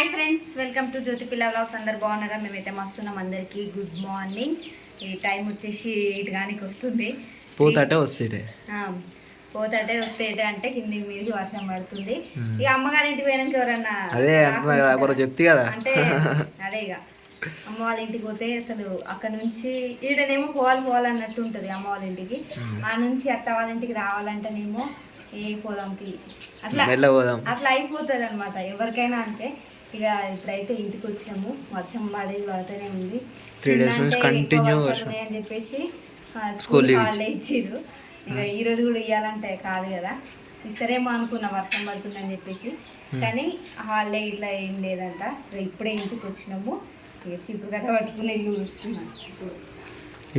Hi friends, welcome to జ్యోతి పిల్ల vlogs. అందరు బాగున్నారా? మేమైతే మస్తున్నాం. అందరికీ గుడ్ మార్నింగ్. ఈ టైం వచ్చేసి 8 గానికి వస్తుంది. పోతాటే వస్తే అంటే కింది మీదకి వర్షం పడుతుంది. ఇక అమ్మగారి ఇంటికి పోయినాక ఎవరన్నా అదే చెప్తే కదా అంటే అదే ఇక అమ్మ వాళ్ళ ఇంటికి పోతే అసలు అక్కడ నుంచి ఈడనేమో పోవాలన్నట్టు ఉంటుంది అమ్మ వాళ్ళ ఇంటికి. ఆ నుంచి అత్త వాళ్ళ ఇంటికి రావాలంటేనేమో ఏ పొలంకి అట్లా అయిపోతుంది అనమాట ఎవరికైనా. అంటే ఇక ఇప్పుడైతే ఇంటికి వచ్చాము. వర్షం పడుతూనే ఉంది. 3 days నుంచి కంటిన్యూ అని చెప్పేసి స్కూల్ హాలిడే ఇచ్చిర్రు. ఇక ఈ రోజు కూడా ఇవ్వాలంటే కాదు కదా, ఇస్తారేమో అనుకున్నా వర్షం పడుతుందని చెప్పేసి. కానీ హాలిడే ఇట్లా ఏం లేదంట. ఇప్పుడే ఇంటికి వచ్చినాము. ఇక చీపురు కట్ట పట్టుకుని ఇల్లు ఊడుస్తున్నాం.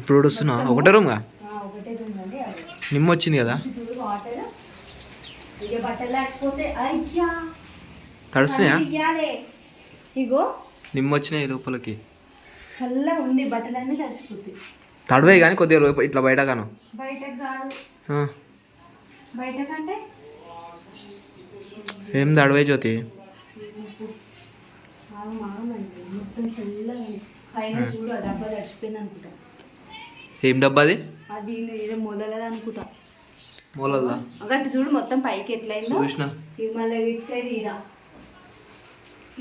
ఇప్పుడు ఊడుస్తున్నా. ఒకటే రూమ్ అండి. నిమ్మ వచ్చింది కదా, వాటర్ ఇక బట్టలు తడిచిపోతే అయ్యా తడుస్తున్నాయా? ఇగో నిమ్మ వచ్చినాయి లోపలికి. చల్లగా ఉంది, బట్టలన్నీ తడిచిపోతాయి. తడవే కానీ కొద్దిగా ఇట్లా బయట కాను. బయటకు కాదు, బయట కంటే ఏం తడవే జ్యోతి. మొత్తం చల్లగా పైన చూడు, ఆ డబ్బా తడిచిపోయింది అనుకుంటా. ఏం డబ్బా అది? అది ఏదో మొదలది అనుకుంటా. మూలదా అగట్టు చూడు మొత్తం పైకి ఎట్లయిందో. చూసిన మళ్ళీ ఇటు సైడ్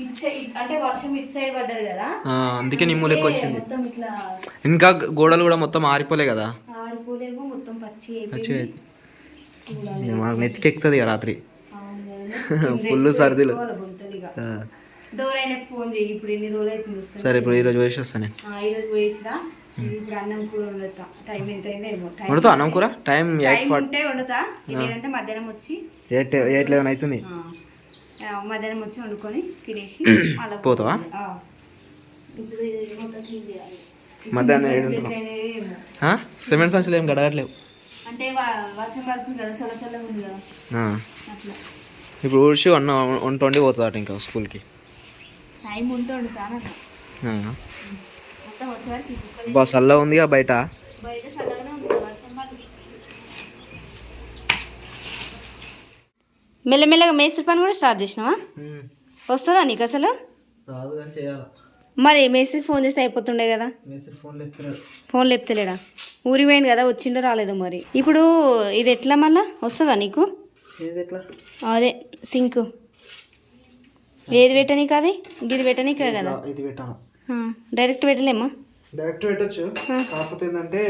ఇటు సైడ్ అంటే వర్షం ఇటు సైడ్ పడ్డది కదా, అందుకే నిమ్ములు ఎక్కువ వచ్చింది. మొత్తం ఇట్లా ఇంకా గోడలు కూడా మొత్తం ఆరిపోలే కదా, ఆరిపోలేమో మొత్తం పచ్చి మాకు నెత్తికెక్కుతుంది ఇక రాత్రి ఫుల్ సర్దిలు. డోర్ అయినా ఫోన్ చేయి. ఇప్పుడు ఎన్ని రోజులు అవుతుంది. సరే ఇప్పుడు ఈరోజు వేసి వస్తాను. ఈరోజు వేసిరా. ఇప్పుడు అన్నం కూర వండుతా. టైం ఎంత అయిందేమో. వండుతా అన్నం కూర. టైం 8:40 వండుతా. లేదంటే మధ్యాహ్నం వచ్చి 8:11 అవుతుంది. మధ్యాహ్నం వచ్చి వండుకొని తినేసి పోతావా? మధ్యాహ్నం సిమెంట్ సంచులు ఏం గడగట్లేవు. అంటే వర్షం పడుతుంది కదా, చల్లగా ఉంది కదా అట్లా. ఇప్పుడు ఊడ్చి వంట వండి పోతుంది అట ఇంకా స్కూల్కి. టైం ఉంటే వండుతాను. బా చల్లగా ఉందిగా బయట. మెల్లమెల్లగా మేస్త్రి పని కూడా స్టార్ట్ చేసినావా? వస్తుందా నీకు అసలు? మరి మేస్త్రికి ఫోన్ చేస్తే అయిపోతుండే కదా. ఫోన్ లేపుతలేడా? ఊరి పోయింది కదా, వచ్చిండో రాలేదో మరి. ఇప్పుడు ఇది ఎట్లా మళ్ళా వస్తుందా నీకు? అదే సింక్ ఏది పెట్టనీకి? అది ఇది పెట్టనీకే కదా. డైరెక్ట్ పెట్టలేమా? డైరెక్ట్ పెట్టచ్చు, కాకపోతే ఏంటంటే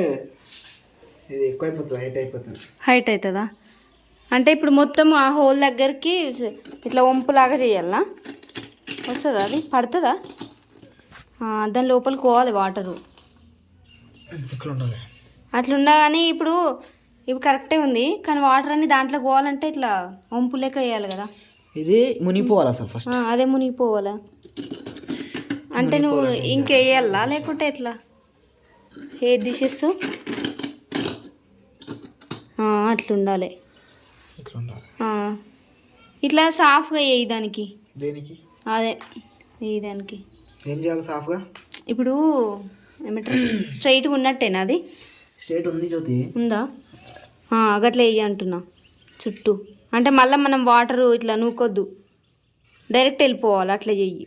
ఇది ఎక్కువ అయిపోతుంది, హైట్ అవుతుందా? అంటే ఇప్పుడు మొత్తం ఆ హోల్ దగ్గరికి ఇట్లా వంపులాగా చేయాలా? వస్తుందా? అది పడుతుందా? దాని లోపలికి పోవాలి వాటరు. అట్లుండా కానీ ఇప్పుడు కరెక్టే ఉంది. కానీ వాటర్ అన్ని దాంట్లోకి పోవాలంటే ఇట్లా వంపు లెక్క వేయాలి కదా. ఇది మునిగిపోవాలి అసలు ఫస్ట్. అదే మునిగిపోవాలా? అంటే నువ్వు ఇంకేయాలా లేకుంటే ఎట్లా? ఏది తీసేస్తావు? అట్లుండాలి. ఇట్లా సాఫ్గా వేయి దానికి. దేనికి? అదే ఈ దానికి ఏం చేయాలి సాఫ్గా? ఇప్పుడు ఏమంటారు, స్ట్రైట్గా ఉన్నట్టేనా? అది స్ట్రైట్ ఉంది జ్యోతి. ఉందా? గట్లా వేయి అంటున్నా చుట్టూ. అంటే మళ్ళీ మనం వాటరు ఇట్లా నూకొద్దు, డైరెక్ట్ వెళ్ళిపోవాలి. అట్లా చెయ్యి.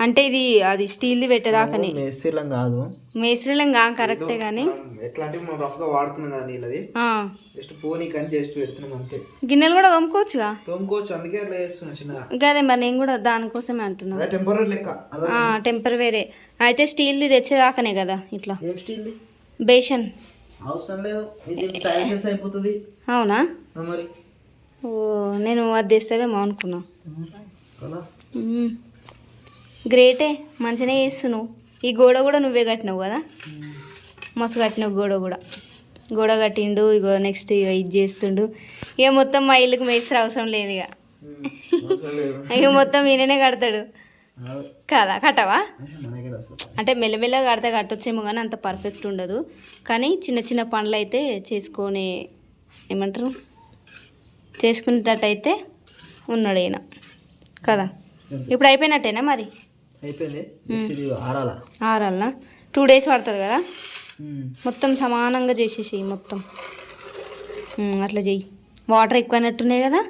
అంటే ఇది అది స్టీల్ది పెట్టేదాకానే. మేస్త్రీలం కాదు, మేస్త్రీలం కాదు కరెక్టే. కానీ ఎట్లా అంటే మనం రఫ్గా వాడుతున్నాం కదా నీళ్ళది, జస్ట్ పోనీ కానీ జస్ట్ పెడుతున్నాం అంతే. గిన్నెలు కూడా తోముకోవచ్చుగా. తోముకోవచ్చు, అందుకే అట్లా చేస్తున్నా చిన్నగా. అదే మరి నేను కూడా దానికోసమే అంటున్నా. టెంపరీ లెక్క. టెంపరీ అయితే స్టీల్ది తెచ్చేదాకానే కదా. ఇట్లా ఏం స్టీల్ది? బేషన్ అవసరం లేదు, టైల్స్ అయిపోతుంది. అవునా? మరి నేను అది తెస్తావేమో అనుకున్నా. గ్రేటే, మంచిగానే చేస్తున్నావు. ఈ గోడ కూడా నువ్వే కట్టినావు కదా, మస్తు కట్టినావు. గోడ కట్టిండు. ఇగో నెక్స్ట్ ఇక ఇది చేస్తుండు. ఇక మొత్తం మా ఇల్లుకి మేస్త్రి అవసరం లేదు. ఇక మొత్తం ఈయననే కడతాడు కదా. కట్టవా? అంటే మెల్లమెల్లగా కడితే కట్టొచ్చేమో కానీ అంత పర్ఫెక్ట్ ఉండదు. కానీ చిన్న చిన్న పనులు అయితే చేసుకునేటట్టయితే ఉన్నాడు ఈయన కదా. ఇప్పుడు అయిపోయినట్టేనా మరి? అయిపోయింది. ఆరాలనా? 2 days పడుతుంది కదా. మొత్తం సమానంగా చేసేసి మొత్తం అట్లా చెయ్యి. వాటర్ ఎక్కువైనట్టున్నాయి కదా.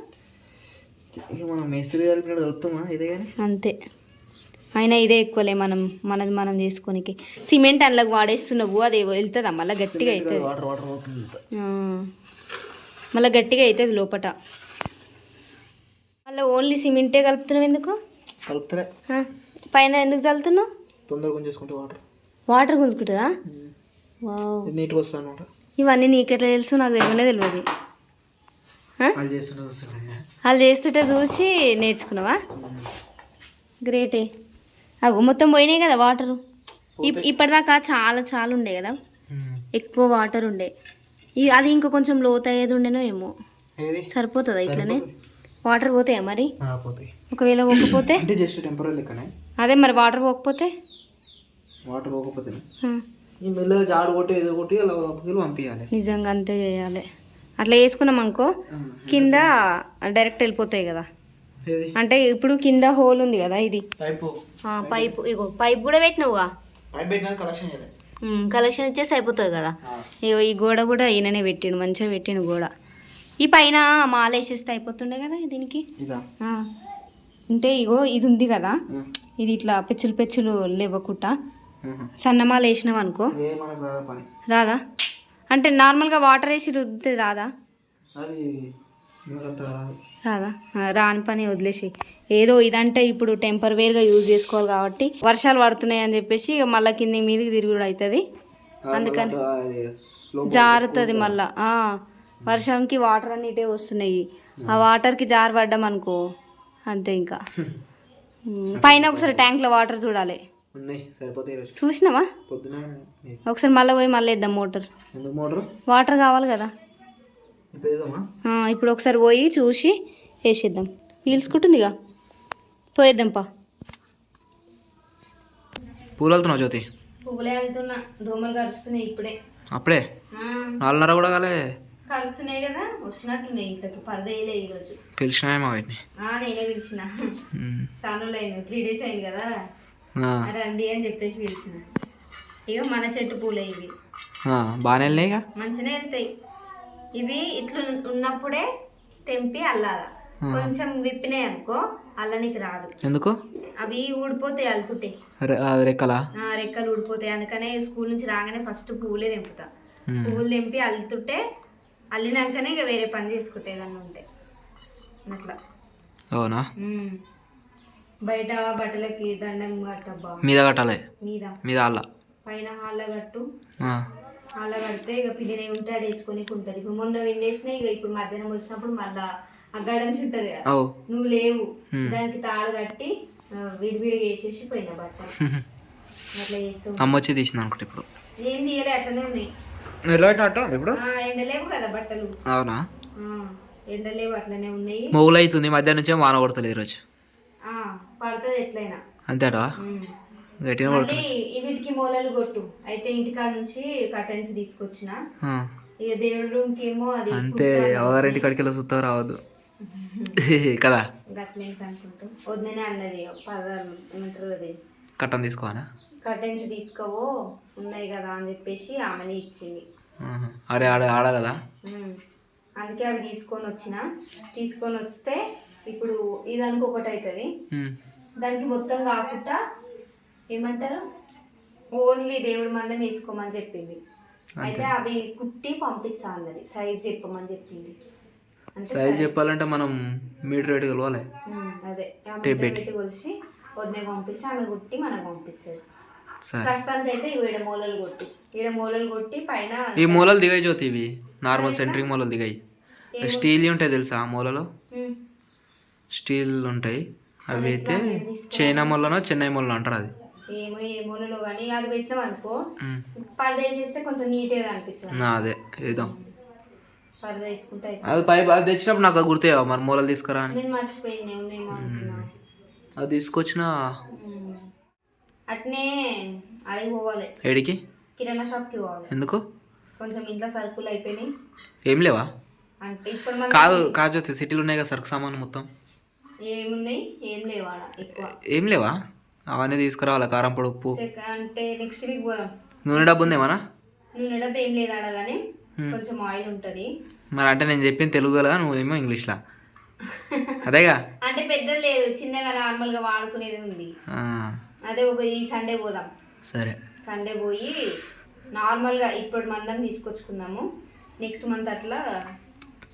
ఇక మనం మేస్త్రి కలిపినట్టు కలుపుతామా ఇదే కానీ అంతే. అయినా ఇదే ఎక్కువలే, మనం చేసుకోనికి. సిమెంట్ అందులోకి వాడేస్తున్నావు, అది వెళ్తుందా మళ్ళీ గట్టిగా అవుతుంది. వాటర్ వాటర్ పోతుంది. మళ్ళీ గట్టిగా అవుతుంది లోపట. మళ్ళీ ఓన్లీ సిమెంటే కలుపుతున్నావు ఎందుకు? కలుపుతలే. పైన ఎందుకు చల్లుతున్నావు? తొందరగా గుంజేసుకుంటే వాటర్ గుంజుకుంటుందా? వావ్, నీట్గా వస్తుంది అనమాట. ఇవన్నీ నీకెట్లా తెలుసు? నాకు తెలియదు. వాళ్ళు చేస్తుంటే చూసి నేర్చుకున్నావా? గ్రేటే. అగో మొత్తం పోయినాయి కదా వాటరు. ఇప్పటిదాకా చాలా చాలా ఉండే కదా, ఎక్కువ వాటర్ ఉండే. అది ఇంకా కొంచెం లోతు అయ్యేది ఉండేనో ఏమో. సరిపోతుందా ఇట్లనే? వాటర్ పోతాయా మరి? ఒకవేళ పోకపోతే జస్ట్ టెంపరీ లెక్కనే. అదే మరి వాటర్ పోకపోతే ఈ మెల్లగా జాడు కొట్టి ఏదో కొట్టి అలా పంపించాలి. నిజంగా అంతే చేయాలి. అట్లా వేసుకున్నాం అనుకో కింద డైరెక్ట్ వెళ్ళిపోతాయి కదా. అంటే ఇప్పుడు కింద హోల్ ఉంది కదా, ఇది పైపు. ఇగో పైప్ కూడా పెట్టినావుగా. కలెక్షన్ ఇచ్చేసి అయిపోతుంది కదా. ఇగో ఈ గోడ కూడా ఈయననే పెట్టిండు, మంచిగా పెట్టిండు గోడ. ఈ పైన మాల వేసేస్తే అయిపోతుండే కదా దీనికి. అంటే ఇగో ఇది ఉంది కదా, ఇది ఇట్లా పెచ్చులు లేవకుండా సన్నమాల వేసినాం అనుకో రాదా? అంటే నార్మల్గా వాటర్ వేసి రుద్దితే రాదా? రాదా? రాని పని వదిలేసి. ఏదో ఇదంటే ఇప్పుడు టెంపరవేర్గా యూజ్ చేసుకోవాలి కాబట్టి, వర్షాలు పడుతున్నాయి అని చెప్పేసి ఇక మళ్ళీ కింది మీదకి తిరుగుడు అవుతుంది. అందుకని జారుతుంది మళ్ళా. వర్షంకి వాటర్ అన్ని ఇటే వస్తున్నాయి. ఆ వాటర్కి జారు పడ్డాం అనుకో అంతే ఇంకా. పైన ఒకసారి ట్యాంక్లో వాటర్ చూడాలి. చూసినావా? ఒకసారి మళ్ళీ పోయి మళ్ళీ వేద్దాం మోటార్. వాటర్ కావాలి కదా. ఇప్పుడు ఒకసారి పోయి చూసి వేసేద్దాం. పీల్చుకుంటుందిగా, పోయేద్దాం పా. పూలు వెళ్తున్నావు జ్యోతి? పువ్వులే వెళ్తున్నా, దోమలు కరుస్తున్నాయి ఇప్పుడే. అప్పుడే 4:30 కూడా కాలే. కలుస్తున్నాయి కదా, వచ్చినట్టున్నాయి ఇంట్లోకి. పరదేయలే ఈరోజు. పిలిచినాయేమో వాటిని? నేనే పిలిచిన. చాలా అయింది, 3 days అయింది కదా, రండి అని చెప్పేసి పిలిచిన. ఇక మన చెట్టు పూలే ఇవి. బాగానే వెళ్ళినాయి, మంచిగా వెళ్తాయి ఇవి. ఇట్లా ఉన్నప్పుడే తెంపి అల్లాల. కొంచెం విప్పినాయి అనుకో అల్లనికి రాదు. ఎందుకు? అవి ఊడిపోతాయి అల్లుతుంటే. రెక్కలు ఊడిపోతాయి. అందుకనే స్కూల్ నుంచి రాగానే ఫస్ట్ పువ్వులే తెంపుతా. పువ్వులు తెంపి అల్లుతుంటే అల్లినాకనే ఇక వేరే పని చేసుకుంటే ఏదన్నా ఉంటే అట్లా. అవునా? బయట బట్టలకి దండం కట్టబ్బా. మీద కట్టాలి. మీద హాల్ల పైన హాల్లో కట్టు. హాల్లో కడితే ఇక పిల్లినే ఉంటే అది వేసుకొని ఉంటుంది. ఇప్పుడు మొన్న విండేసినా ఇక ఇప్పుడు మధ్యాహ్నం వచ్చినప్పుడు మళ్ళా ఆ గడంచి ఉంటుంది కదా, నువ్వు లేవు, దానికి తాడు కట్టి విడివిడిగా వేసేసి పోయినా బట్ట. అట్లా చేస్తావు. అమ్మ వచ్చి తీసింది అనుకుంటే ఇప్పుడు ఏం తీయలే, అట్లనే ఉన్నాయి. ఇప్పుడు ఎండలేవు కదా బట్టలు. అవునా? ఎండలేవు, అట్లనే ఉన్నాయి. మొగులు అవుతుంది, మధ్యాహ్నం నుంచే వాన కొడతలేదు ఈరోజు. పడుతుంది ఎట్లయినా. అంతేటా? గట్టిగా పడుతుంది. వీటికి మూలలు కొట్టు. అయితే ఇంటికాడ నుంచి కర్టెన్స్ తీసుకొచ్చిన. ఇక దేవుడి రూమ్ కి ఏమో అది అంతే. ఎవరింటి కాడికి వెళ్ళి చూస్తా రావద్దు కదా. గట్లేంటి అనుకుంటూ వద్దనే అన్నది. పదాలు ఏమంటారు, అది కట్టన్ తీసుకోవాలా? కర్టెన్స్ తీసుకోవో ఉన్నాయి కదా అని చెప్పేసి ఆమెని ఇచ్చింది. అరే ఆడ కదా, అందుకే అవి తీసుకొని వస్తే ఇప్పుడు ఇదానికి ఒకటి అవుతుంది. దానికి మొత్తం కాకుండా ఏమంటారు, ఓన్లీ దేవుడి మందం వేసుకోమని చెప్పింది. అయితే అవి కుట్టి పంపిస్తా అన్నది. సైజ్ చెప్పమని చెప్పింది. సైజ్ చెప్పాలంటే మనం మీటర్ రేటు కలవాలి. అదే పెట్టి కొలిసి వదిలే పంపిస్తే ఆమె కుట్టి మనకు పంపిస్తుంది. ప్రస్తుతానికి అయితే ఈడ మూలలు కొట్టి పైన ఈ మూలలు దిగాయి జ్యోతి. ఇవి నార్మల్ సెంట్రింగ్ మూలలు దిగాయి. స్టీల్ ఉంటాయి తెలుసా? మూలలో స్టీల్ ఉంటాయి. అవి అయితే చైనా మూలనో చెన్నై మూలలో అంటారు. అది ఏమో ఏ మూలలో కానీ అది పెట్టినాం అనుకో పరద వేసేస్తే కొంచెం నీట్గా అనిపిస్తుంది. అదే వేద్దాం. పరద వేసుకుంటే అది పైపు అది తెచ్చినప్పుడు నాకు గుర్తేవా మరి మూలలు తీసుకురా అని. నేను మర్చిపోయింది, ఉన్నాయేమో అనుకున్నా. అది తీసుకొచ్చిన అట్నే అడిగి పోవాలి. ఏడికి? కిరాణా షాప్కి పోవాలి. ఎందుకు? కొంచెం ఇంట్లో సరుకులు అయిపోయినాయి. ఏం లేవా? అంటే ఇప్పుడు కాదు సిటీలు ఉన్నాయి కదా సరుకు సామాను మొత్తం. ఏమున్నాయి? ఏం లేవా ఎక్కువ? ఏం లేవా? అవన్నీ తీసుకురావాలి. కారం పొడి, ఉప్పు. అంటే నెక్స్ట్ వీక్ పోదాం. నూనె డబ్బు ఉందేమన్నా? నూనె డబ్బు ఏం లేదు అడగానే, కొంచెం ఆయిల్ ఉంటుంది. మరి అంటే నేను చెప్పింది తెలుగు కదా, నువ్వేమో ఇంగ్లీష్లా. అదేగా అంటే పెద్ద లేదు, చిన్నగా నార్మల్ గా వాడుకునేది ఉంది. ఆ, అదే ఒక ఈ సండే పోదాం. సరే సండే పోయి నార్మల్ గా ఇప్పుడు మందం తీసుకొచ్చుకుందాము. నెక్స్ట్ మంత్ అట్లా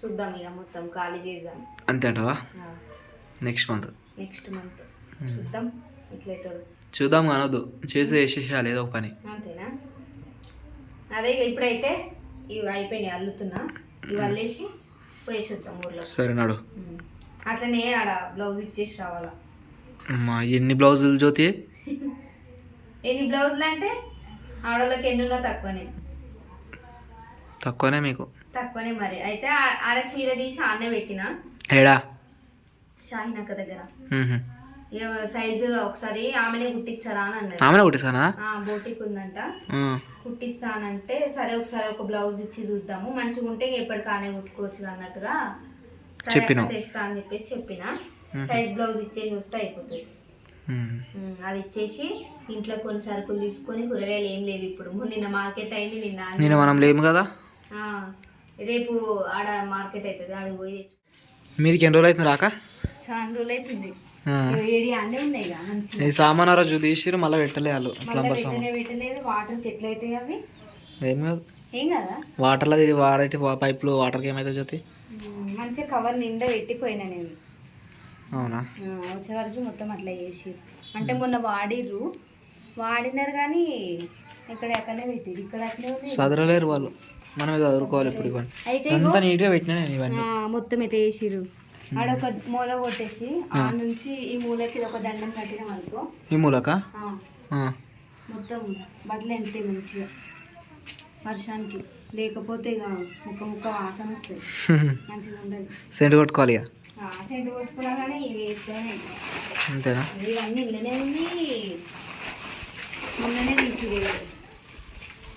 చూద్దాం, ఇక మొత్తం ఖాళీ చేద్దాం. అంతే అంటావా? నెక్స్ట్ మంత్ చూద్దాం ఎట్లయితే. చూద్దాం అనొద్దు, చేసి వేసేసేయాలి ఏదో ఒక పని. అంతేనా? అదే ఇక ఇప్పుడైతే ఇవి అయిపోయినాయి, అల్లుతున్నా. ఇవి అల్లేసి పోయేసేద్దాం ఊర్లో. సరే నడు. అట్లనే ఆడ బ్లౌజ్ ఇచ్చేసి రావాలా. అమ్మా ఎన్ని బ్లౌజులు జ్యోతి? ఎన్ని బ్లౌజులు అంటే ఆడవాళ్ళకి ఎన్నున్నా తక్కువనే మీకు? తక్కువనే మరి. అయితే ఆడ చీర తీసి ఆడనే పెట్టిన ఏడా షాహినక్క దగ్గర. సైజు ఒకసారి ఆమెనే కుట్టిస్తారా అని అన్నది. ఆమెనే కుట్టిస్తానా? బోటిక్ ఉందంట, కుట్టిస్తానంటే సరే ఒకసారి ఒక బ్లౌజ్ ఇచ్చి చూద్దాము, మంచిగా ఉంటే ఎప్పటికానే కుట్టుకోవచ్చు అన్నట్టుగా తెస్తా అని చెప్పేసి చెప్పిన. సైజ్ బ్లౌజ్ ఇచ్చేసి వస్తే అయిపోతుంది. అది ఇచ్చేసి ఇంట్లో కొన్ని సరుకులు తీసుకొని, కూరగాయలు ఏం లేవు ఇప్పుడు, నిన్న మార్కెట్ అయింది. నిన్న మనం లేము కదా, రేపు ఆడ మార్కెట్ అవుతుంది, ఆడికి పోయి తెచ్చు. మీదికి ఎన్ని రోజులు అవుతుంది రాక? చాలా రోజులు అవుతుంది. ఈ సామాన్ రోజు తీసిరు మళ్ళీ పెట్టలే వాళ్ళు. పెట్టలేదు. వాటర్కి ఎట్లయితాయి అవి? ఏం కాదు, ఏం కదా. వాటర్లో వాడేటి పైపులు వాటర్కి ఏమైతే జ్యోతి? మంచిగా కవర్ నిండా పెట్టిపోయినా నేను. అవునా? వచ్చే వరకు మొత్తం అట్లా చేసి, అంటే మొన్న వాడినారు కానీ ఎక్కడెక్కడనే పెట్టిరు, ఇక్కడ అట్లే చదరలేరు వాళ్ళు, మనమే చదువుకోవాలి. ఇప్పుడు అయితే అంతా నీట్గా పెట్టినా నేను ఇవన్నీ మొత్తం ఎట్లా చేసిరు. ఆడొక మూల కొట్టేసి ఆ నుంచి ఈ మూలకి ఒక దండం కట్టినాం అనుకో. ఈ మూలక మొత్తం బట్టలు ఎంటాయి మంచిగా వర్షానికి, లేకపోతే ఇక ముక్క వాసన వస్తాయి, మంచిగా ఉండదు. సెంటు కొట్టుకోవాలి. సెంటు కొట్టుకున్నా కానీ వేస్తేనే. అంతేనా? ఇవన్నీ ఇళ్ళనే ఉంది, మొన్ననే తీసి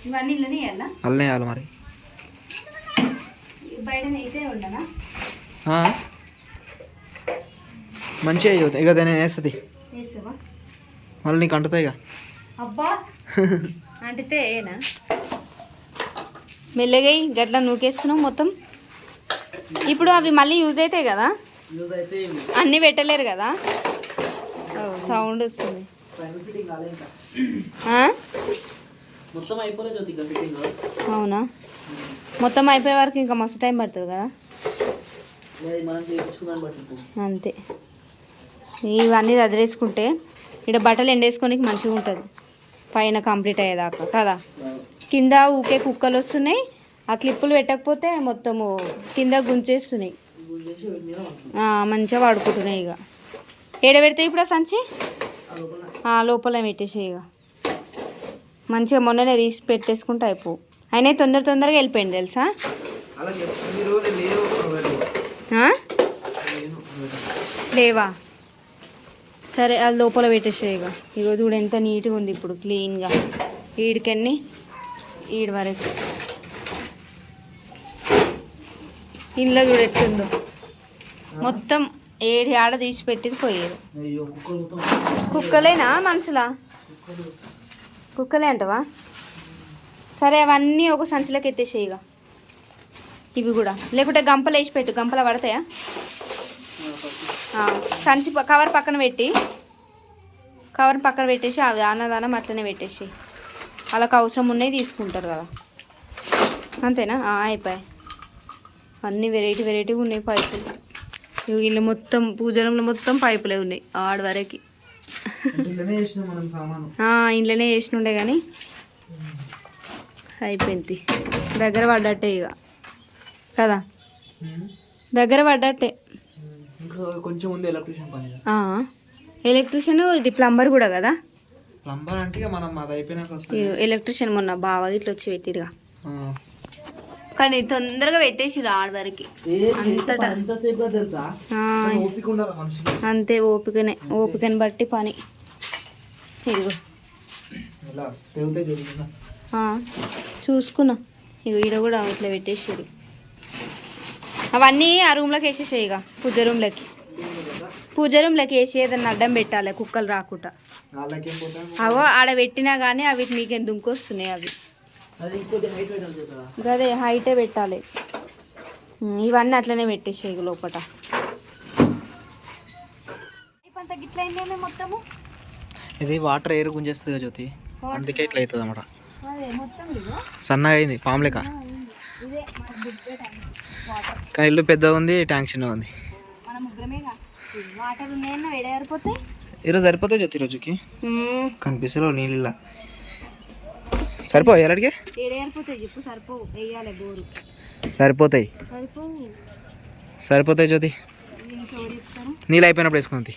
ఇవన్నీ ఇళ్ళనే వేయాలా? అల్లనే వేయాలి మరి, బయట అయితే ఉండనా? మంచిగా ఇక దాన్ని వేస్తుంది, వేస్తావా? మళ్ళీ నీకు అంటుతాయి ఇక. అబ్బా అంటితే ఏనా? మెల్లగా గట్లా నూకేస్తున్నావు మొత్తం. ఇప్పుడు అవి మళ్ళీ యూజ్ అవుతాయి కదా, అన్నీ పెట్టలేరు కదా. సౌండ్ వస్తుంది. అవునా? మొత్తం అయిపోయే వరకు ఇంకా మస్తు టైం పడుతుంది కదా. అంతే, ఇవన్నీ వదిలేసుకుంటే ఇక్కడ బట్టలు ఎండేసుకోనికి మంచిగా ఉంటుంది పైన కంప్లీట్ అయ్యేదాకా కదా. కింద ఊకే కుక్కలు వస్తున్నాయి, ఆ క్లిప్పులు పెట్టకపోతే మొత్తము కింద గుంచేస్తున్నాయి, మంచిగా వాడుకుంటున్నాయి. ఇక ఏడ పెడతాయి ఇప్పుడు ఆ సంచి? లోపల పెట్టేసి ఇక మంచిగా మొన్ననే తీసి పెట్టేసుకుంటే అయిపో. అయినా తొందరగా వెళ్ళిపోయింది తెలుసా. లేవా? సరే అది లోపల పెట్టేసే. ఇగో చూడు ఎంత నీట్గా ఉంది ఇప్పుడు, క్లీన్గా. ఈడికన్నీ ఈడి వరకు ఇంట్లో చూడు ఎట్లుందో, మొత్తం ఏడి ఆడ తీసి పెట్టింది పోయేది. కుక్కలేనా మనుషులా? కుక్కలే అంటవా? సరే అవన్నీ ఒక సంచిలోకి ఎత్తేసే. ఇక ఇవి కూడా, లేకుంటే గంపలు వేసి పెట్టు, గంపలు పడతాయా? సంచి కవర్ పక్కన పెట్టేసి అవి అన్నదానం అట్లనే పెట్టేసి, వాళ్ళకి అవసరం ఉన్నాయి తీసుకుంటారు కదా. అంతేనా? అయిపోయాయి. అన్నీ వెరైటీగా ఉన్నాయి పైపులు. ఇల్లు మొత్తం పూజరంలో మొత్తం పైపులే ఉన్నాయి ఆడ వరకు. ఇంట్లోనే చేసినుండే కానీ అయిపోయింది. దగ్గర పడ్డట్టే ఇక కదా, దగ్గర పడ్డట్టే. కొంచెం ఉంది ఎలక్ట్రీషియన్, ఇది ప్లంబర్ కూడా కదా. ప్లంబర్ అంటే మనం అది అయిపోయినాక ఎలక్ట్రీషియన్ మొన్న బాగా ఇట్లా వచ్చి పెట్టిరుగా, కానీ తొందరగా పెట్టేసి ఆడ వరకు అంతటా. అంతే, ఓపికని బట్టి పని. ఇదిగో చూసుకున్నా. ఇగో ఈడ కూడా ఇట్లా పెట్టేసారు. అవన్నీ ఆ రూమ్లోకి వేసేసాయి. ఇక పూజ రూమ్లోకి వేసి ఏదన్నా అడ్డం పెట్టాలి కుక్కలు రాకుండా. అవో ఆడ పెట్టినా కానీ అవి మీకేం దుంకొస్తున్నాయి. అవి అదే హైటే పెట్టాలి. ఇవన్నీ అట్లనే పెట్టేసాయి లోపల. ఇట్లా అయిందేమో మొత్తము ఇది వాటర్ ఎయిర్ గుంజేస్తుంది జ్యోతి, అందుకే ఇట్లా అవుతుంది అన్నమాట. అదే మొత్తం ఇదిగో సన్నగా అయింది పాము లెక్క. ఇదే మన బుద్ధే ట్యాంక్ వాటర్. కానీ ఇల్లు పెద్దగా ఉంది, ట్యాంక్ చిన్నగా ఉంది. మన ముగ్గురమేగా వాటర్ ఉన్నాయన్నా ఎడగారిపోతాయి. ఈరోజు సరిపోతాయి జ్యోతి, రోజుకి కనిపిస్తలేవు నీళ్ళ. సరిపోయి ఎలాడికి ఎడగారిపోతాయి చెప్పు. సరిపోవు, వేయాలి బోరు. సరిపోతాయి సరిపోతాయి జ్యోతి. నీళ్ళు అయిపోయినప్పుడు వేసుకుంది.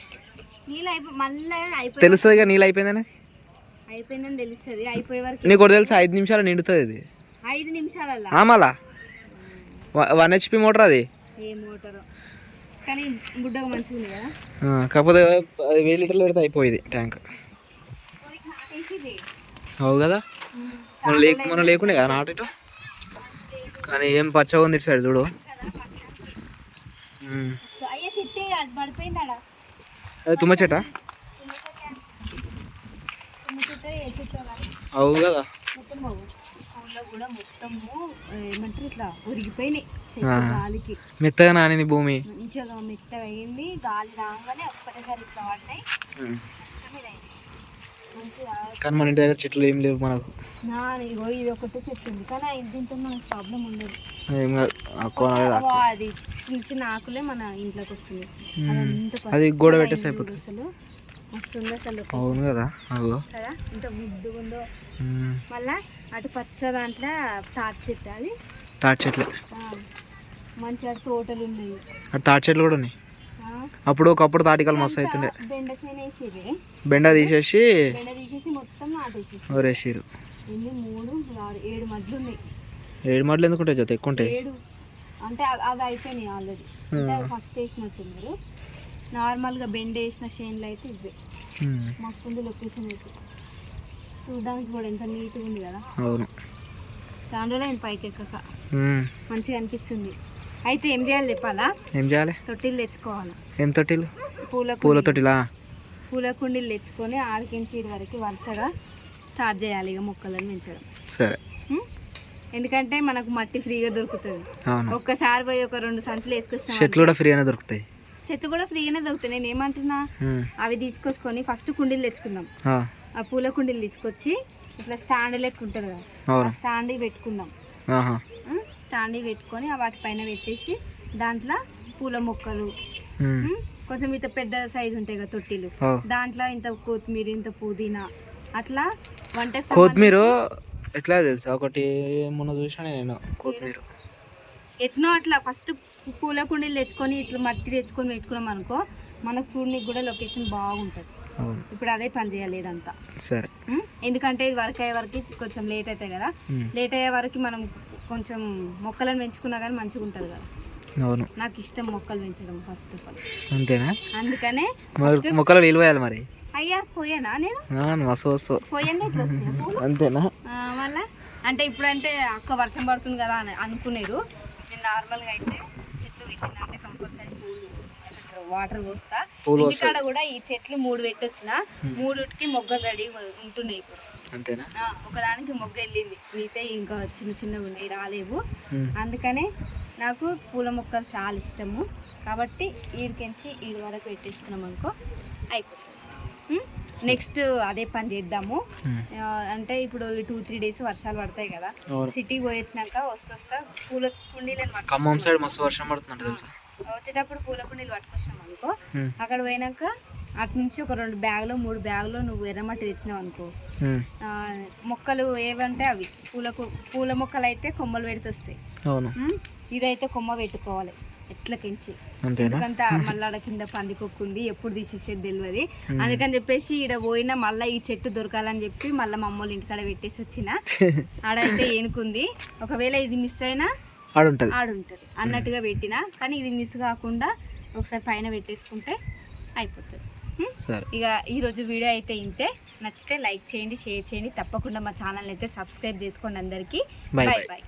నీళ్ళు మళ్ళీ తెలుస్తుంది కదా నీళ్ళు అయిపోయిందని. అయిపోయిందని తెలుస్తుంది. అయిపోయే వరకు నీకు కూడా తెలుసు 5 నిమిషాలు నిండుతుంది ఇది. 5 నిమిషాలల్లా మళ్ళా 1 HP మోటార్ అది. ఏ మోటారు కానీ గుడ్డగా మంచిగా ఉంది కదా. కాకపోతే 1000 లీటర్లు పెడితే అయిపోయేది ట్యాంక్. అవు కదా, మొన్న లేకుండే కదా నాటు. కానీ ఏం పచ్చగా ఉంది ఇటు సైడ్ చూడు. అది తుమ్మ చెట్ట. అవు కదా, స్కూల్లో కూడా మొత్తము ఏమంటారు ఇట్లా ఒరిగిపోయినాయి గాలికి. మెత్తగా నానింది భూమి, మంచిగా మెత్తగా అయింది. గాలి రాగానే ఒక్కటేసారి ఇట్లా పడ్డాయి. కానీ మన ఇంటి దగ్గర చెట్లు ఏం లేవు మనకు. ఇది ఒకటే చెట్టు ఉంది కానీ దీంతో మనకు ప్రాబ్లం ఉండదు. అది చిన్న చిన్న ఆకులే మన ఇంట్లోకి వస్తుంది. అది గోడ పెట్టేసి అయిపోతుంది అసలు. మస్తు ఉంది అసలు. అవును కదా, కదా ఇంత ముద్దుగా ఉందో. మళ్ళా అటు పచ్చ దాంట్లో తాటి చెట్టు, అది తాటి చెట్లు మంచిగా తోటలు ఉన్నాయి. అటు తాటి చెట్లు కూడా ఉన్నాయి. అప్పుడు ఒకప్పుడు తాటికాలు మస్తు అవుతుండే. బెండ చేను వేసేది, బెండ తీసేసి మొత్తం నాటేసేసి ఊరేసిరు. 3, 6, 7 మడ్లు ఉన్నాయి. 7 మడ్లు ఎందుకు ఉంటాయి జ్యోతి? ఎక్కువ ఉంటాయి. 7 అంటే అవి అయిపోయినాయి ఆల్రెడీ. అంటే ఫస్ట్ వేసినట్టున్నారు. నార్మల్గా బెండ వేసిన చేనులు అయితే ఇవే. మస్తు ఉంది లొకేషన్ అయితే. చూడడానికి కూడా ఎంత నీట్గా ఉంది కదా. అవును, దాంట్లో నేను పైకి ఎక్కక మంచిగా అనిపిస్తుంది. అయితే ఏం చేయాలి చెప్పాలా? ఏం చేయాలి? తొట్టిలు తెచ్చుకోవాలి. ఏం తొట్టిలు? పూల తొట్టిలా? పూల కుండీలు తెచ్చుకొని 6 వరకు వరుసగా స్టార్ట్ చేయాలి ఇక మొక్కలను పెంచడం. సరే. ఎందుకంటే మనకు మట్టి ఫ్రీగా దొరుకుతుంది. ఒక్కసారి పోయి ఒక 2 సంచులు వేసుకొచ్చిన చెట్లు కూడా ఫ్రీగానే దొరుకుతాయి. చెట్లు కూడా ఫ్రీగానే దొరుకుతాయి. నేను ఏమంటున్నా, అవి తీసుకొచ్చుకొని ఫస్ట్ కుండీలు తెచ్చుకుందాం. ఆ పూల కుండీలు తీసుకొచ్చి ఇట్లా స్టాండ్ లెక్క ఉంటుంది కదా, స్టాండ్ పెట్టుకుందాం. స్టాండ్ పెట్టుకొని వాటిపైన పెట్టేసి దాంట్లో పూల మొక్కలు, కొంచెం ఇంత పెద్ద సైజు ఉంటాయి కదా తొట్టిలు, దాంట్లో ఇంత కొత్తిమీర, ఇంత పుదీనా, అట్లా వంటకి. కొత్తిమీర ఎట్లా తెలుసా? ఒకటి మొన్న చూసాను నేను. కొత్తిమీర ఎట్నో అట్లా ఫస్ట్ పూల కుండీలు తెచ్చుకొని ఇట్లా మట్టి తెచ్చుకొని పెట్టుకున్నాం అనుకో, మనకు చూడడానికి కూడా లొకేషన్ బాగుంటుంది. ఇప్పుడు అదే పని చేయాలి ఇదంతా. సరే. ఎందుకంటే ఇది వర్క్ అయ్యే వరకు కొంచెం లేట్ అవుతాయి కదా. లేట్ అయ్యే వరకు మనం కొంచెం మొక్కలను పెంచుకున్నా కానీ మంచిగా ఉంటుంది కదా. అవును, నాకు ఇష్టం మొక్కలు పెంచడం ఫస్ట్ ఆఫ్ ఆల్. అంతేనా? అందుకనే మొక్కలు నీళ్ళు పోయాలి మరి. అయ్యా పోయానా నేను? పోయాను. అంతేనా? మళ్ళా అంటే ఇప్పుడంటే అక్క వర్షం పడుతుంది కదా అని అనుకునేరు. నేను నార్మల్గా అయితే చెట్లు పెట్టినంటే కంపల్సరీ వాటర్ పోస్తా. ఇంటికాడ కూడా ఈ చెట్లు 3 పెట్టొచ్చిన 3కి మొగ్గలు రెడీ ఉంటున్నాయి ఇప్పుడు. అంతేనా? ఒకదానికి మొగ్గ వెళ్ళింది, మిగతా ఇంకా చిన్న చిన్నగా ఉన్నాయి, రాలేవు. అందుకనే నాకు పూల మొక్కలు చాలా ఇష్టము. కాబట్టి ఈడికెంచి ఈడి వరకు పెట్టేసుకున్నాం అనుకో అయిపోతుంది. నెక్స్ట్ అదే పని చేద్దాము. అంటే ఇప్పుడు 2-3 డేస్ వర్షాలు పడతాయి కదా, సిటీకి పోయి వచ్చినాక వస్తా పూల కుండీలను ఖమ్మం సైడ్ మస్తు వర్షం పడుతుంది తెలుసా. వచ్చేటప్పుడు పూల కుండీలు పట్టుకొచ్చినాం అనుకో, అక్కడ పోయినాక అటు నుంచి ఒక 2 బ్యాగులు 3 బ్యాగులు నువ్వు ఎర్రమట్టి తెచ్చినావు అనుకో, మొక్కలు ఏవంటే అవి పూల మొక్కలు అయితే కొమ్మలు పెడితే వస్తాయి. ఇదైతే కొమ్మ పెట్టుకోవాలి ఎట్లకించి. ఎందుకంటే మళ్ళీ ఆడ కింద పందికొక్కుంది, ఎప్పుడు తీసేసేది తెలియదు. అందుకని చెప్పేసి ఈడ పోయినా మళ్ళీ ఈ చెట్టు దొరకాలని చెప్పి మళ్ళీ మా అమ్మోళ్ళ ఇంటికాడ పెట్టేసి వచ్చిన. ఆడైతే ఏనుకుంది, ఒకవేళ ఇది మిస్ అయినా ఆడుంటది అన్నట్టుగా పెట్టినా. కానీ ఇది మిస్ కాకుండా ఒకసారి పైన పెట్టేసుకుంటే అయిపోతుంది. ఇక ఈరోజు వీడియో అయితే ఇంతే. నచ్చితే లైక్ చేయండి, షేర్ చేయండి, తప్పకుండా మా ఛానల్ అయితే సబ్స్క్రైబ్ చేసుకోండి. అందరికీ బాయ్ బాయ్.